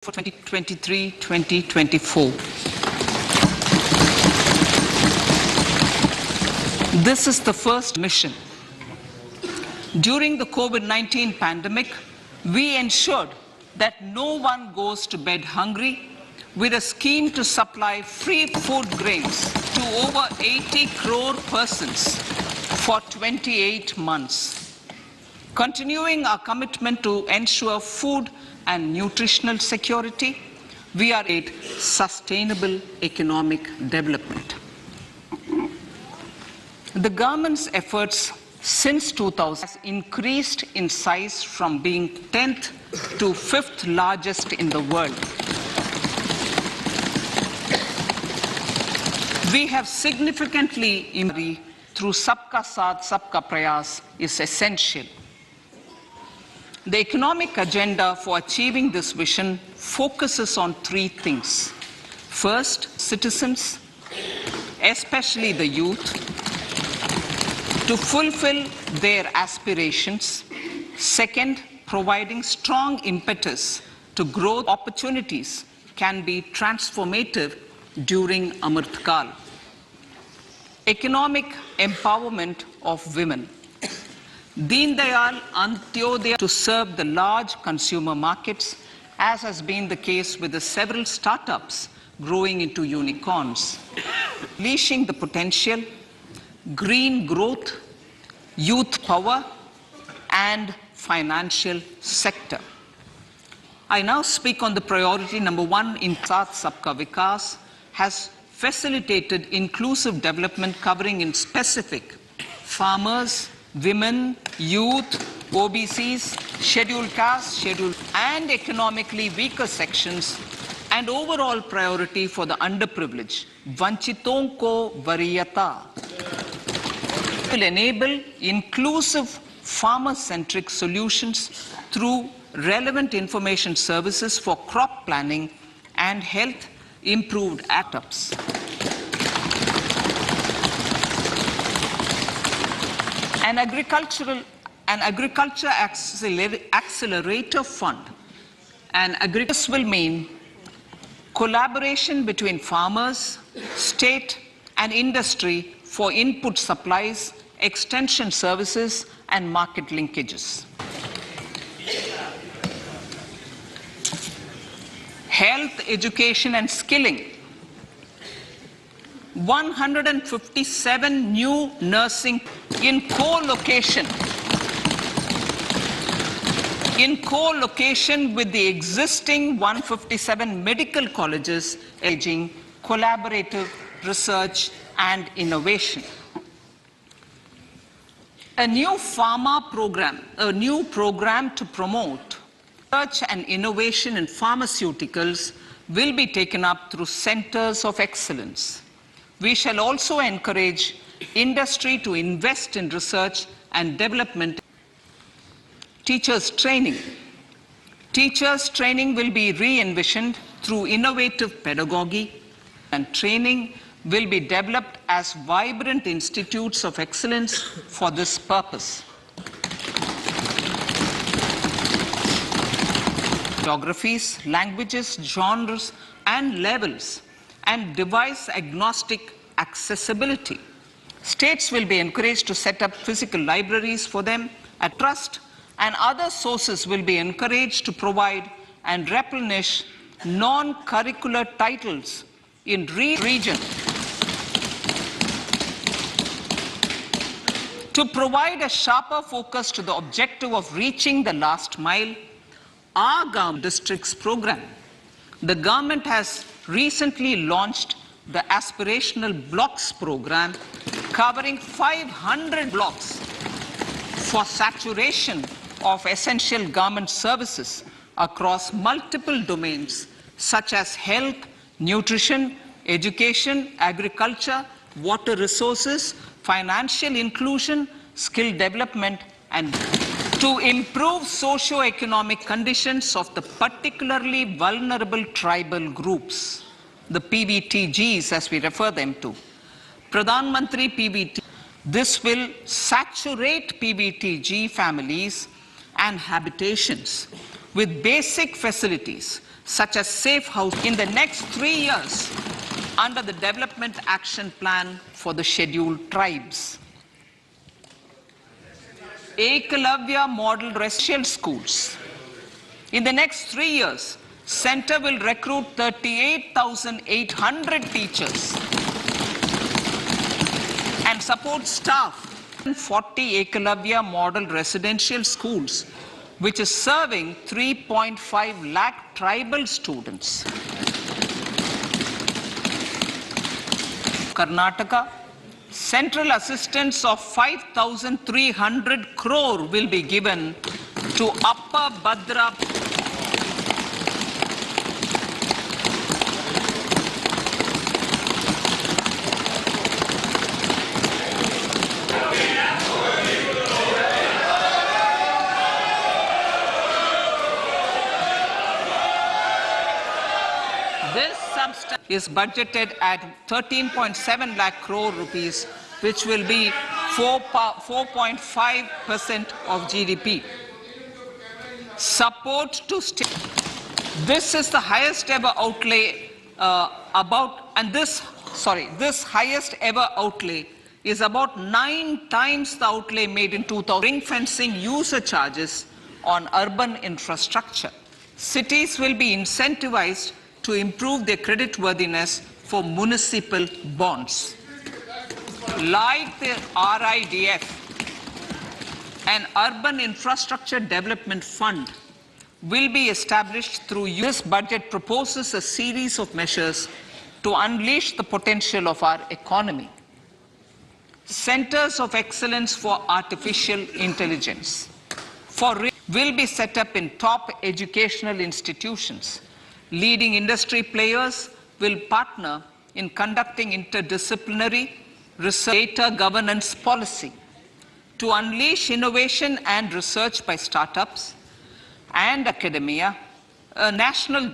for 2023-2024. This is the first mission. During the COVID-19 pandemic, we ensured that no one goes to bed hungry with a scheme to supply free food grains to over 80 crore persons for 28 months. Continuing our commitment to ensure food and nutritional security, we are at sustainable economic development. The government's efforts since 2000 has increased in size from being 10th to 5th largest in the world. We have significantly improved through Sabka Saath, Sabka Prayas is essential. The economic agenda for achieving this vision focuses on three things. First, citizens, especially the youth, to fulfill their aspirations. Second, providing strong impetus to growth opportunities can be transformative during Amrit Kal. Economic empowerment of women. Deen Dayal Antyodaya to serve the large consumer markets, as has been the case with the several startups growing into unicorns. Unleashing the potential, green growth, youth power, and financial sector. I now speak on the priority number one in Saath Sabka Vikas has facilitated inclusive development covering in specific farmers, women, youth, OBCs, scheduled castes, scheduled and economically weaker sections, and overall priority for the underprivileged. Vanchiton ko variyata will enable inclusive farmer-centric solutions through relevant information services for crop planning and health improved startups. An agriculture accelerator fund and agriculture will mean collaboration between farmers, state and industry for input supplies, extension services and market linkages. Health, education and skilling. 157 new nursing in co-location with the existing 157 medical colleges, aging, collaborative research and innovation. A new program to promote research and innovation in pharmaceuticals will be taken up through centers of excellence. We shall also encourage industry to invest in research and development. Teachers' training. Teachers' training will be re-envisioned through innovative pedagogy, and training will be developed as vibrant institutes of excellence for this purpose. Geographies, languages, genres, and levels, and device-agnostic accessibility. States will be encouraged to set up physical libraries for them at trust, and other sources will be encouraged to provide and replenish non-curricular titles in region. To provide a sharper focus to the objective of reaching the last mile, our government districts program. The government has recently launched the Aspirational Blocks program covering 500 blocks for saturation of essential government services across multiple domains such as health, nutrition, education, agriculture, water resources, financial inclusion, skill development, and to improve socio-economic conditions of the particularly vulnerable tribal groups, the PVTGs as we refer them to. Pradhan Mantri PVT, this will saturate PVTG families and habitations with basic facilities such as safe house in the next 3 years under the Development Action Plan for the Scheduled Tribes. Ekalavya Model Residential Schools. In the next 3 years, Center will recruit 38,800 teachers and support staff in 40 Ekalavya Model Residential Schools, which is serving 3.5 lakh tribal students. Karnataka, central assistance of 5,300 crore will be given to Upper Bhadra. This substance is budgeted at 13.7 lakh crore rupees, which will be 4.5% of GDP. Support to state. This is the highest ever outlay this highest ever outlay is about 9 times the outlay made in 2000. Ring fencing user charges on urban infrastructure. Cities will be incentivized to improve their creditworthiness for municipal bonds. Like the RIDF, an Urban Infrastructure Development Fund will be established through this budget proposes a series of measures to unleash the potential of our economy. Centers of Excellence for Artificial Intelligence will be set up in top educational institutions. Leading industry players will partner in conducting interdisciplinary research data governance policy to unleash innovation and research by startups and academia. A national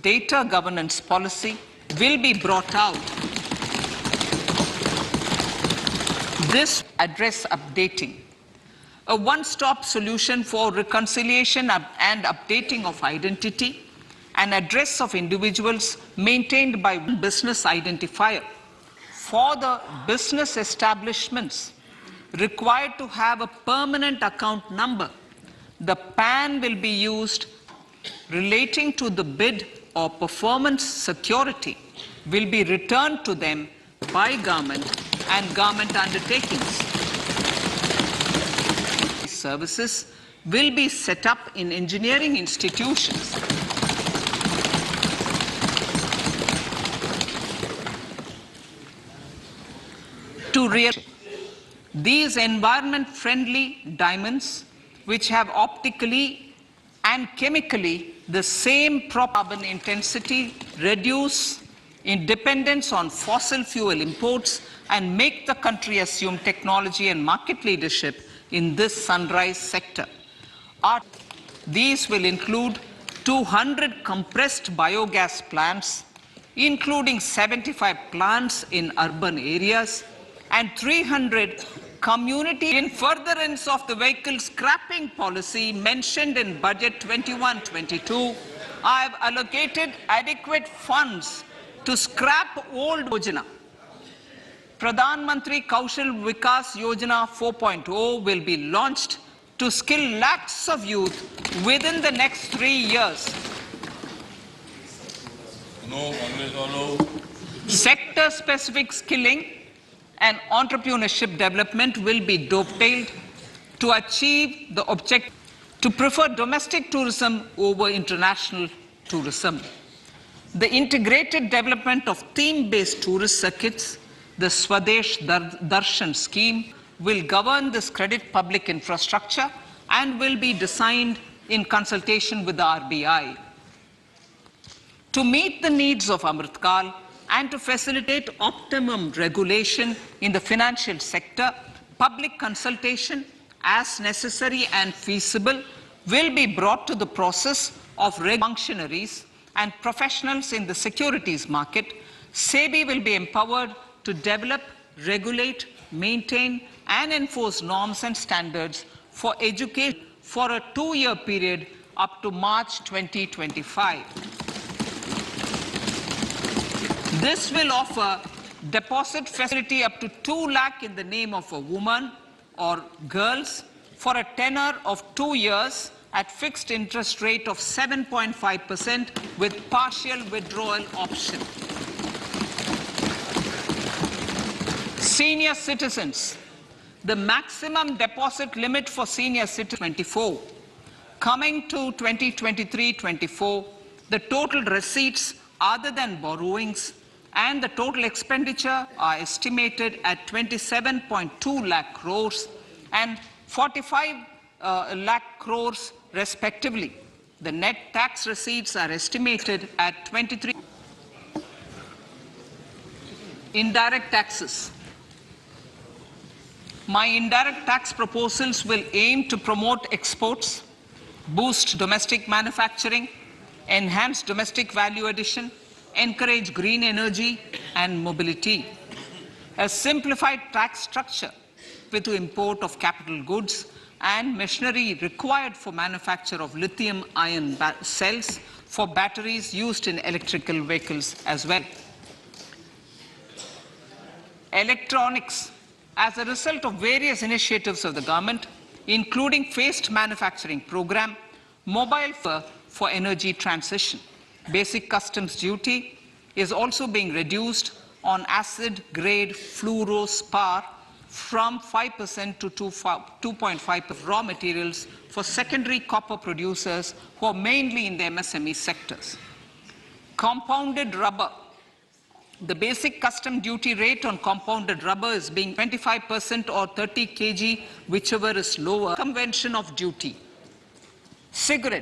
data governance policy will be brought out. This address updating, a one-stop solution for reconciliation and updating of identity and address of individuals maintained by one business identifier. For the business establishments required to have a permanent account number, the PAN will be used relating to the bid or performance security will be returned to them by government and government undertakings. Services will be set up in engineering institutions. These environment-friendly diamonds, which have optically and chemically the same carbon intensity, reduce in dependence on fossil fuel imports, and make the country assume technology and market leadership in this sunrise sector. These will include 200 compressed biogas plants, including 75 plants in urban areas, and 300 community in furtherance of the vehicle scrapping policy mentioned in Budget 21-22. I have allocated adequate funds to scrap old Yojana. Pradhan Mantri Kaushal Vikas Yojana 4.0 will be launched to skill lakhs of youth within the next 3 years. Sector-specific skilling and entrepreneurship development will be dovetailed to achieve the objective to prefer domestic tourism over international tourism. The integrated development of theme-based tourist circuits, the Swadesh Darshan scheme, will govern this credit public infrastructure and will be designed in consultation with the RBI. To meet the needs of Amritkal and to facilitate optimum regulation in the financial sector, public consultation, as necessary and feasible, will be brought to the process of functionaries and professionals in the securities market. SEBI will be empowered to develop, regulate, maintain, and enforce norms and standards for education for a 2-year period up to March 2025. This will offer deposit facility up to 2 lakh in the name of a woman or girls for a tenor of 2 years at fixed interest rate of 7.5% with partial withdrawal option. Senior citizens. The maximum deposit limit for senior citizens 24. Coming to 2023-24, the total receipts other than borrowings and the total expenditure are estimated at 27.2 lakh crores and 45 lakh crores respectively. The net tax receipts are estimated at 23. Indirect taxes. My indirect tax proposals will aim to promote exports, boost domestic manufacturing, enhance domestic value addition, encourage green energy and mobility. A simplified tax structure with the import of capital goods and machinery required for manufacture of lithium-ion cells for batteries used in electrical vehicles as well. Electronics. As a result of various initiatives of the government, including phased manufacturing program, mobile for energy transition, basic customs duty is also being reduced on acid-grade fluorospar from 5% to 2.5% raw materials for secondary copper producers who are mainly in the MSME sectors. Compounded rubber. The basic custom duty rate on compounded rubber is being 25% or 30 kg, whichever is lower. Convention of duty. Cigarette.